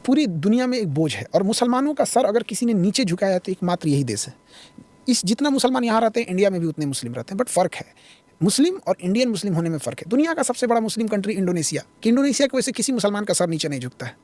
पूरी दुनिया में एक बोझ है, और मुसलमानों का सर अगर किसी ने नीचे झुकाया तो एकमात्र यही देश है। इस जितना मुसलमान यहाँ रहते हैं, इंडिया में भी उतने मुस्लिम रहते हैं, बट फ़र्क है, मुस्लिम और इंडियन मुस्लिम होने में फ़र्क है। दुनिया का सबसे बड़ा मुस्लिम कंट्री इंडोनेशिया, कि इंडोनेशिया की वजह से किसी मुसलमान का सर नीचे नहीं झुकता है।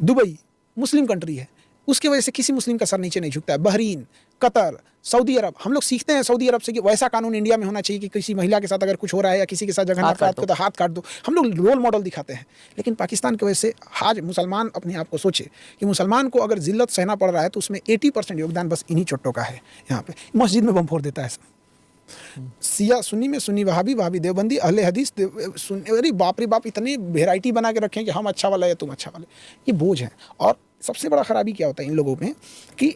दुबई मुस्लिम कंट्री है, उसकी वजह से किसी मुस्लिम का सर नीचे नहीं झुकता है। बहरीन, कतर, सऊदी अरब, हम लोग सीखते हैं सऊदी अरब से कि वैसा कानून इंडिया में होना चाहिए कि किसी महिला के साथ अगर कुछ हो रहा है या किसी के साथ जगह अपराध को तो हाथ काट दो। हम लोग रोल मॉडल दिखाते हैं, लेकिन पाकिस्तान की वजह से आज मुसलमान अपने आप को सोचे कि मुसलमान को अगर जिल्लत सहना पड़ रहा है तो उसमें 80% योगदान बस इन्हीं चोट्टों का है। यहाँ पे मस्जिद में बम फोड़ देता है सब, सिया सुन्नी में सुन्नी, वहाबी वहाबी, देवबंदी, अहले हदीस, अरे बाप रे बाप, इतनी वेराइटी बना के रखें कि हम अच्छा वाला है तुम अच्छा वाले, ये बोझ है। और सबसे बड़ा खराबी क्या होता है इन लोगों में कि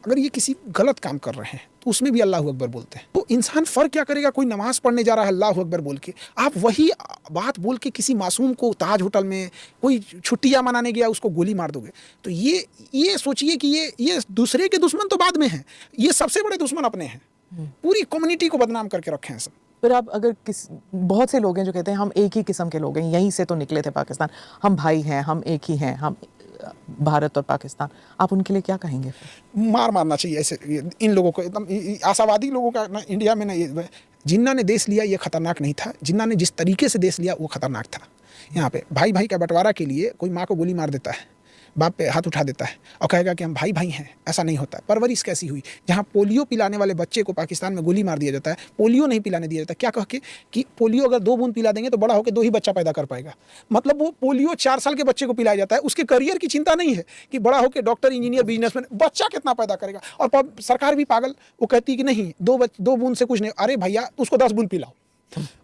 अगर ये किसी गलत काम कर रहे हैं तो उसमें भी अल्लाह अकबर बोलते हैं। तो इंसान फ़र्क क्या करेगा, कोई नमाज पढ़ने जा रहा है अल्लाह अकबर बोल के, आप वही बात बोल के किसी मासूम को ताज होटल में कोई छुट्टियां मनाने गया उसको गोली मार दोगे, तो ये सोचिए कि ये दूसरे के दुश्मन तो बाद में हैं, ये सबसे बड़े दुश्मन अपने हैं। पूरी कम्युनिटी को बदनाम करके रखे हैं सब। फिर आप अगर बहुत से लोग हैं जो कहते हैं हम एक ही किस्म के लोग हैं, यहीं से तो निकले थे पाकिस्तान, हम भाई हैं, हम एक ही हैं, हम भारत और पाकिस्तान, आप उनके लिए क्या कहेंगे? मारना चाहिए ऐसे इन लोगों को, एकदम आशावादी लोगों का ना इंडिया में ना, जिन्ना ने देश लिया ये खतरनाक नहीं था, जिन्ना ने जिस तरीके से देश लिया वो खतरनाक था। यहाँ पे भाई भाई का बंटवारा के लिए कोई माँ को गोली मार देता है, बाप पे हाथ उठा देता है और कहेगा कि हम भाई भाई हैं, ऐसा नहीं होता है। परवरिश कैसी हुई, जहाँ पोलियो पिलाने वाले बच्चे को पाकिस्तान में गोली मार दिया जाता है, पोलियो नहीं पिलाने दिया जाता, क्या कह के कि पोलियो अगर 2 बूंद पिला देंगे तो बड़ा होकर 2 ही बच्चा पैदा कर पाएगा। मतलब वो पोलियो 4 साल के बच्चे को पिलाया जाता है, उसके करियर की चिंता नहीं है कि बड़ा होकर डॉक्टर, इंजीनियर, बिजनेसमैन, बच्चा कितना पैदा करेगा। और सरकार भी पागल, वो कहती है कि नहीं 2 बूंद से कुछ नहीं। अरे भैया उसको 10 बूंद पिलाओ,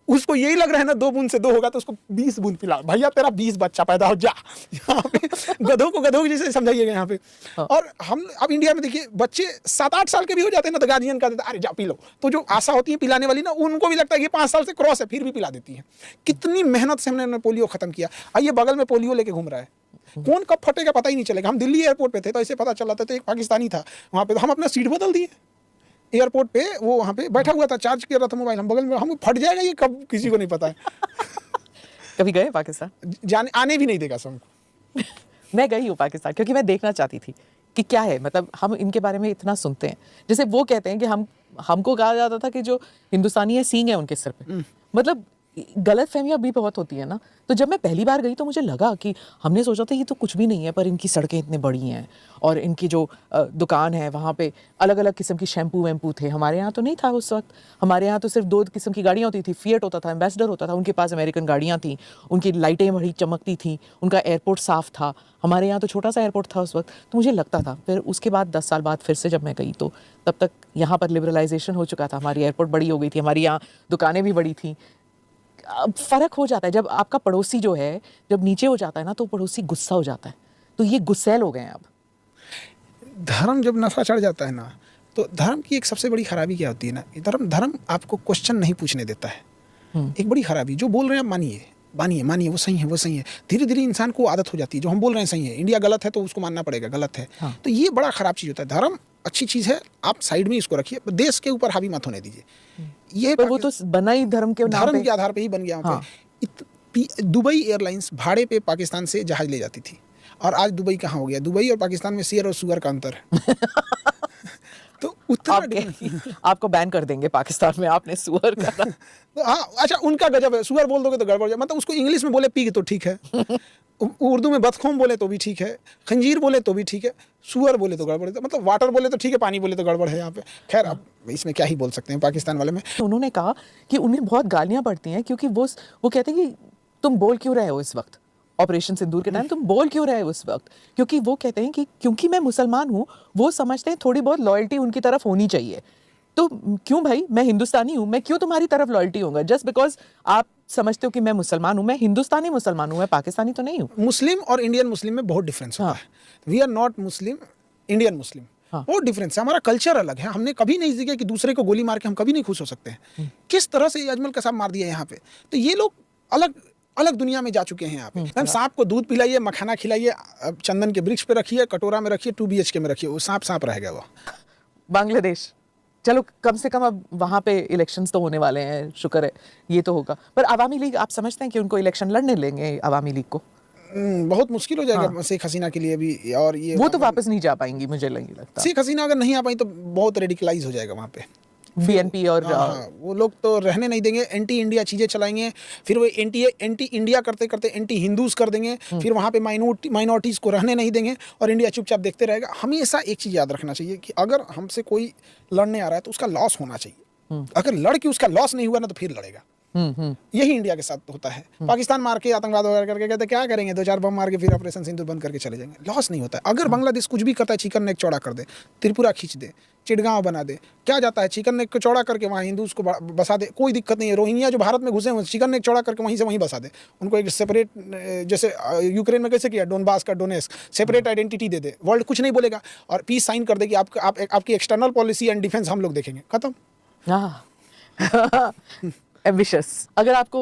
उसको यही लग रहा है ना 2 बूंद से 2 होगा तो उसको 20 बूंद पिला, भैया तेरा 20 बच्चा पैदा हो जा। यहाँ पे गधों को गधों जैसे समझाइएगा यहाँ पे। और हम अब इंडिया में देखिए बच्चे 7-8 साल के भी हो जाते हैं ना तो गार्जियन का देता है अरे जा पी लो, तो जो आशा होती है पिलाने वाली ना उनको भी लगता है कि 5 साल से क्रॉस है फिर भी पिला देती है। कितनी मेहनत से हमने पोलियो खत्म किया, आइए बगल में पोलियो लेके घूम रहा है, कौन कब फटेगा पता ही नहीं चलेगा। हम दिल्ली एयरपोर्ट पे थे तो ऐसे पता चला था, तो एक पाकिस्तानी था वहाँ पे, तो हम अपना सीट बदल दिए एयरपोर्ट पे, वो वहाँ पे बैठा हुआ था, चार्ज कर रहा था मोबाइल, हम बगल में, हम फट जाएगा ये कब किसी को नहीं पता है। कभी गए पाकिस्तान? जाने आने भी नहीं देगा सबको। मैं गई हूँ पाकिस्तान क्योंकि मैं देखना चाहती थी कि क्या है, मतलब हम इनके बारे में इतना सुनते हैं, जैसे वो कहते हैं कि हमको कहा जाता था कि जो हिंदुस्तानी है सींग है उनके सिर पे, मतलब गलत फहमियाँ भी बहुत होती है ना। तो जब मैं पहली बार गई तो मुझे लगा कि हमने सोचा था ये तो कुछ भी नहीं है, पर इनकी सड़कें इतनी बड़ी हैं और इनकी जो दुकान है वहाँ पे अलग अलग किस्म की शैम्पू वैम्पू थे। हमारे यहाँ तो नहीं था उस वक्त, हमारे यहाँ तो सिर्फ 2 किस्म की गाड़ियाँ होती थी, फिएट होता था, एम्बेसडर होता था, उनके पास अमेरिकन गाड़ियाँ थी, उनकी लाइटें बड़ी चमकती थी, उनका एयरपोर्ट साफ़ था। हमारे यहाँ तो छोटा सा एयरपोर्ट था उस वक्त, तो मुझे लगता था। फिर उसके बाद 10 साल बाद फिर से जब मैं गई तो तब तक यहाँ पर लिबरलाइजेशन हो चुका था, हमारी एयरपोर्ट बड़ी हो गई थी, हमारी यहाँ दुकानें भी बड़ी थी। फ़र्क हो जाता है जब आपका पड़ोसी जो है जब नीचे हो जाता है ना तो पड़ोसी गुस्सा हो जाता है, तो ये गुस्सैल हो गए हैं अब। धर्म जब नशा चढ़ जाता है ना, तो धर्म की एक सबसे बड़ी खराबी क्या होती है ना, धर्म आपको क्वेश्चन नहीं पूछने देता है। एक बड़ी खराबी, जो बोल रहे हैं आप मानिए वो सही है, वो सही है। धीरे धीरे इंसान को आदत हो जाती है, जो हम बोल रहे हैं सही है, इंडिया गलत है तो उसको मानना पड़ेगा गलत है। तो ये बड़ा खराब चीज़ होता है। धर्म अच्छी चीज़ है, आप साइड में इसको रखिए, देश के ऊपर हावी मत होने दीजिए। ये वो तो बना ही धर्म के आधार पे ही बन गया। दुबई एयरलाइंस भाड़े पे पाकिस्तान से जहाज ले जाती थी, और आज दुबई कहाँ हो गया? दुबई और पाकिस्तान में शेर और सुअर का अंतर है। तो आपको बैन कर देंगे पाकिस्तान में, आपने सुअर का। तो हाँ अच्छा, उनका गजब है, सुअर बोल दोगे तो गड़बड़ है, मतलब उसको इंग्लिश में बोले पिग तो ठीक है, उर्दू में बदखोम बोले तो भी ठीक है, खंजीर बोले तो भी ठीक है, सुअर बोले तो गड़बड़ है, मतलब वाटर बोले तो ठीक है, पानी बोले तो गड़बड़ है यहाँ पे। खैर अब इसमें क्या ही बोल सकते हैं पाकिस्तान वाले में। उन्होंने कहा कि उन्हें बहुत गालियाँ पड़ती हैं क्योंकि वो कहते हैं कि तुम बोल क्यों रहे हो इस वक्त, ऑपरेशन सिंदूर के टाइम तुम बोल क्यों रहे हो उस वक्त, क्योंकि वो कहते हैं कि क्योंकि मैं मुसलमान हूँ, वो समझते हैं थोड़ी बहुत लॉयल्टी उनकी तरफ होनी चाहिए। तो क्यों भाई, मैं हिंदुस्तानी हूँ, मैं क्यों तुम्हारी तरफ लॉयल्टी होऊंगा जस्ट बिकॉज आप समझते हो कि मैं मुसलमान हूँ? मैं हिंदुस्तानी मुसलमान हूँ, मैं पाकिस्तानी तो नहीं हूँ। मुस्लिम और इंडियन मुस्लिम में बहुत डिफरेंस होता है। We are not Muslim, Indian Muslim बहुत डिफरेंस है। हमारा कल्चर अलग है, हमने कभी नहीं सीखा कि दूसरे को गोली मार के हम कभी नहीं खुश हो सकते हैं। किस तरह से अजमल कसाब मार दिया यहाँ पे, तो ये लोग अलग अलग दुनिया में जा चुके हैं यहाँ पे। सांप को दूध पिलाइए, मखाना खिलाइए, चंदन के वृक्ष पे रखिए, कटोरा में रखिए, 2 BHK में रखिए, वो सांप रहेगा। वो बांग्लादेश, चलो कम से कम अब वहाँ पे इलेक्शंस तो होने वाले हैं, शुक्र है ये तो होगा। पर अवामी लीग, आप समझते हैं कि उनको इलेक्शन लड़ने लेंगे अवामी लीग को? बहुत मुश्किल हो जाएगा शेख हसीना के लिए भी। और ये वो तो वापस नहीं जा पाएंगी, मुझे नहीं लगता। शेख हसीना अगर नहीं आ पाई तो बहुत रेडिकलाइज हो जाएगा वहाँ पे। बीएनपी और हाँ, वो लोग तो रहने नहीं देंगे, एंटी इंडिया चीज़ें चलाएंगे, फिर वो एंटी इंडिया करते करते एंटी हिंदूज कर देंगे, फिर वहाँ पे माइनॉरिटीज़ को रहने नहीं देंगे और इंडिया चुपचाप देखते रहेगा। हमेशा एक चीज़ याद रखना चाहिए कि अगर हमसे कोई लड़ने आ रहा है तो उसका लॉस होना चाहिए। अगर लड़ के उसका लॉस नहीं हुआ ना तो फिर लड़ेगा। यही इंडिया के साथ होता है। पाकिस्तान मार के आतंकवाद वगैरह करके कहते क्या करेंगे, 2-4 बम मार के फिर ऑपरेशन सिंदूर बंद करके चले जाएंगे, लॉस नहीं होता है। अगर बांग्लादेश कुछ भी करता है, चिकन नेक चौड़ा कर दे, त्रिपुरा खींच दे, चिड़गांव बना दे, क्या जाता है, चिकन नेक को चौड़ा करके वहाँ हिंदूज को बसा दे, कोई दिक्कत नहीं है। रोहिंग्या जो भारत में घुसे हुए, चिकन नेक चौड़ा करके वहीं से वहीं बसा दे, उनको एक सेपरेट, जैसे यूक्रेन में कैसे किया डोनबास का डोनेस्क, सेपरेट आइडेंटिटी दे दे, वर्ल्ड कुछ नहीं बोलेगा और पीस साइन कर दे कि आपकी एक्सटर्नल पॉलिसी एंड डिफेंस हम लोग देखेंगे, खत्म। एम्बिशियस। अगर आपको,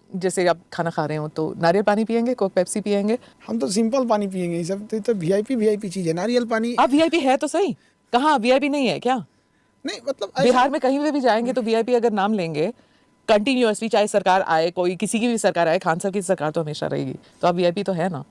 जैसे आप खाना खा रहे हो तो नारियल पानी पियेंगे, कोक पेप्सी पियेंगे? हम तो सिंपल पानी पियेंगे, ये सब तो वीआईपी चीज़ है। नारियल पानी आप वीआईपी है तो सही, कहाँ वीआईपी नहीं है क्या? नहीं, मतलब बिहार में कहीं पे भी जाएंगे तो वीआईपी अगर नाम लेंगे कंटिन्यूअसली, चाहे सरकार आए, कोई किसी की भी सरकार आए, खान साहब की सरकार तो हमेशा रहेगी, तो आप वीआईपी तो है ना।